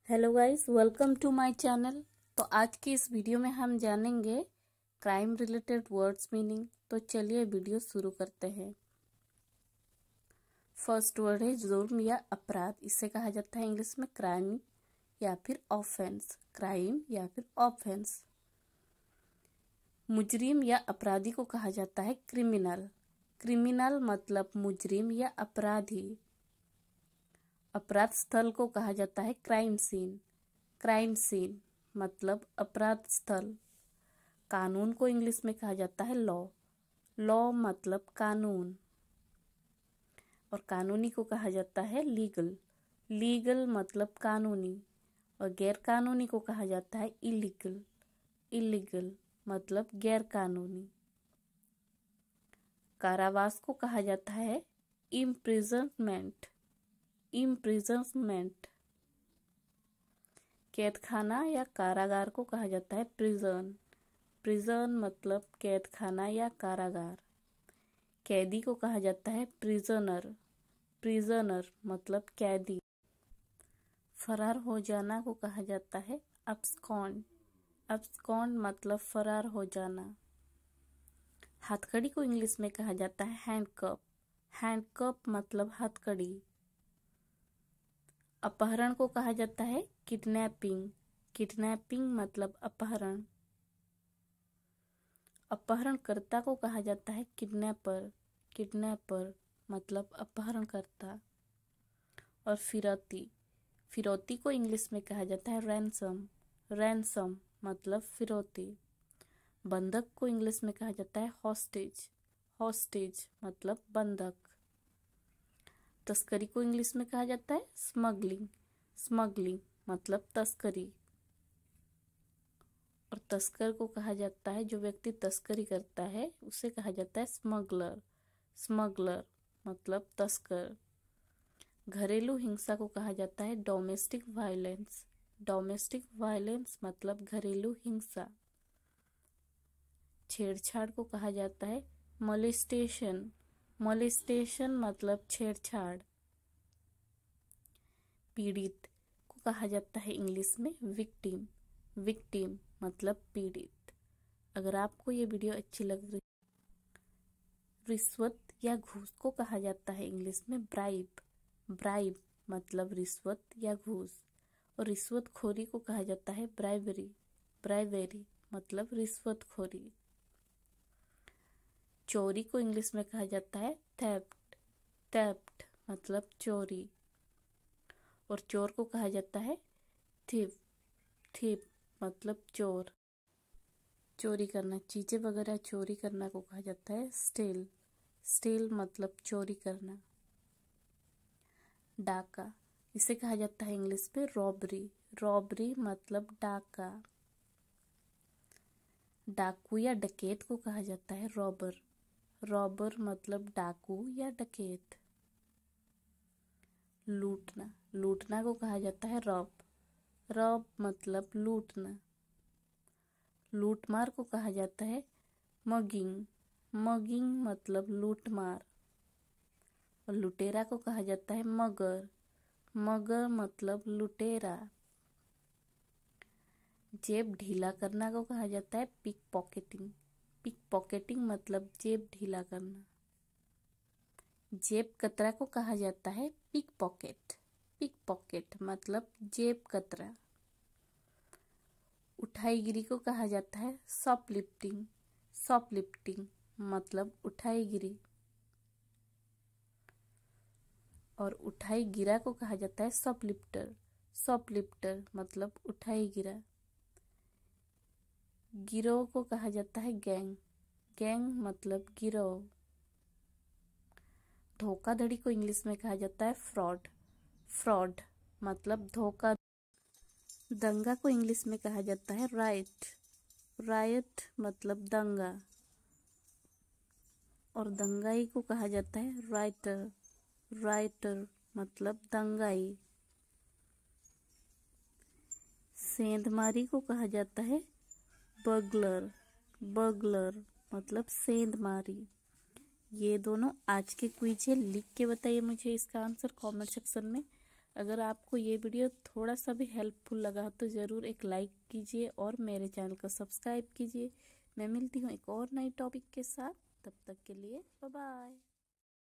Hello guys, welcome to my channel. तो आज की इस वीडियो में हम जानेंगे क्राइम रिलेटेड वर्ड्स मीनिंग। तो चलिए वीडियो शुरू करते हैं। फर्स्ट वर्ड है जुर्म या अपराध। इसे कहा जाता है इंग्लिश में क्राइम या फिर ऑफेंस। क्राइम या फिर ऑफेंस। मुजरिम या अपराधी को कहा जाता है क्रिमिनल। क्रिमिनल मतलब मुजरिम या अपराधी। अपराध स्थल को कहा जाता है क्राइम सीन। क्राइम सीन मतलब अपराध स्थल। कानून को इंग्लिश में कहा जाता है लॉ। लॉ मतलब कानून। और कानूनी को कहा जाता है लीगल। लीगल मतलब कानूनी। और गैर कानूनी को कहा जाता है इलीगल। इलीगल मतलब गैर कानूनी। कारावास को कहा जाता है इम्प्रिजनमेंट। इम्प्रिजनमेंट। कैदखाना या कारागार को कहा जाता है प्रिजन। प्रिजन मतलब कैदखाना या कारागार। कैदी को कहा जाता है प्रिजनर। प्रिजनर मतलब कैदी। फरार हो जाना को कहा जाता है अब्सकॉन्ड। अब्सकॉन्ड मतलब फरार हो जाना। हथकड़ी को इंग्लिश में कहा जाता है हैंडकप। हैंडकप मतलब हथकड़ी। अपहरण को कहा जाता है किडनैपिंग। किडनैपिंग मतलब अपहरण। अपहरणकर्ता को कहा जाता है किडनैपर। किडनैपर मतलब अपहरणकर्ता। और फिरौती। फिरौती को इंग्लिश में कहा जाता है रैंसम। रैंसम मतलब फिरौती। बंधक को इंग्लिश में कहा जाता है हॉस्टेज। हॉस्टेज मतलब बंधक। तस्करी को इंग्लिश में कहा जाता है स्मगलिंग। स्मगलिंग मतलब तस्करी। और तस्कर को कहा जाता है, जो व्यक्ति तस्करी करता है उसे कहा जाता है स्मगलर। स्मगलर मतलब तस्कर। घरेलू हिंसा को कहा जाता है डोमेस्टिक वायलेंस। डोमेस्टिक वायलेंस मतलब घरेलू हिंसा। छेड़छाड़ को कहा जाता है मोलेस्टेशन। मोलेस्टेशन मतलब छेड़छाड़। पीड़ित को कहा जाता है इंग्लिश में विक्टिम। विक्टिम मतलब पीड़ित। अगर आपको ये वीडियो अच्छी लग रही, रिश्वत या घूस को कहा जाता है इंग्लिश में ब्राइब। ब्राइब मतलब रिश्वत या घूस। और रिश्वतखोरी को कहा जाता है ब्राइबरी। ब्राइबरी मतलब रिश्वतखोरी। चोरी को इंग्लिश में कहा जाता है थेफ्ट। थेफ्ट मतलब चोरी। और चोर को कहा जाता है थीफ। थीफ मतलब चोर। चोरी करना, चीजें वगैरह चोरी करना को कहा जाता है स्टील। स्टील मतलब चोरी करना। डाका, इसे कहा जाता है इंग्लिश में रॉबरी। रॉबरी मतलब डाका। डाकू या डकैत को कहा जाता है रॉबर। रॉबर मतलब डाकू या डकैत। लूटना, लूटना को कहा जाता है रॉब। रॉब मतलब लूटना। लूटमार को कहा जाता है मगिंग। मगिंग मतलब लूटमार। और लुटेरा को कहा जाता है मगर। मगर मतलब लुटेरा। जेब ढीला करना को कहा जाता है पिक पॉकेटिंग। पिक पॉकेटिंग मतलब जेब ढीला करना। जेब कतरा को कहा जाता है पिक पॉकेट। पिक पॉकेट मतलब जेब कतरा। उठाईगिरी को कहा जाता है शॉपलिफ्टिंग। शॉपलिफ्टिंग मतलब उठाईगिरी। और उठाई गिरा को कहा जाता है शॉपलिफ्टर। शॉपलिफ्टर मतलब उठाई गिरा। गिरोह को कहा जाता है गैंग। गैंग मतलब गिरोह। धोखाधड़ी को इंग्लिश में कहा जाता है फ्रॉड। फ्रॉड मतलब धोखा। दंगा को इंग्लिश में कहा जाता है राइट। राइट मतलब दंगा। और दंगाई को कहा जाता है राइटर। राइटर मतलब दंगाई। सेंधमारी को कहा जाता है बगलर। बगलर मतलब सेंधमारी। ये दोनों आज के क्विज है। लिख के बताइए मुझे इसका आंसर कमेंट सेक्शन में। अगर आपको ये वीडियो थोड़ा सा भी हेल्पफुल लगा तो ज़रूर एक लाइक कीजिए और मेरे चैनल को सब्सक्राइब कीजिए। मैं मिलती हूँ एक और नई टॉपिक के साथ, तब तक के लिए बाय बाय।